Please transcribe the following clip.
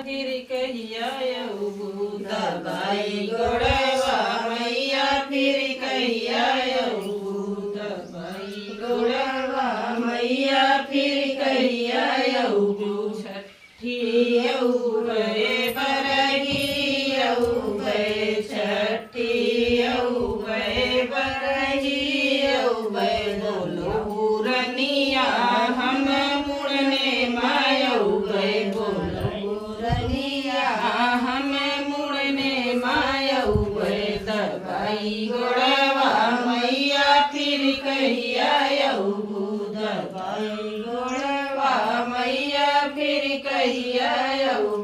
फिर कहिया अबू दबाई गोड़वा मैया फिर कहिया अबू दबाई गोड़वा मैया फिर कहिया अबू छठी अबे बरही अबे छठी अबे बरही अबे बोलो रनिया हम मुड़ने मायबे बोलो रनिया हम मुड़ने मायबे दबाई गोड़वा मैया फिर कहिया अबू दबाई गोड़वा मैया फिर कहिया अबू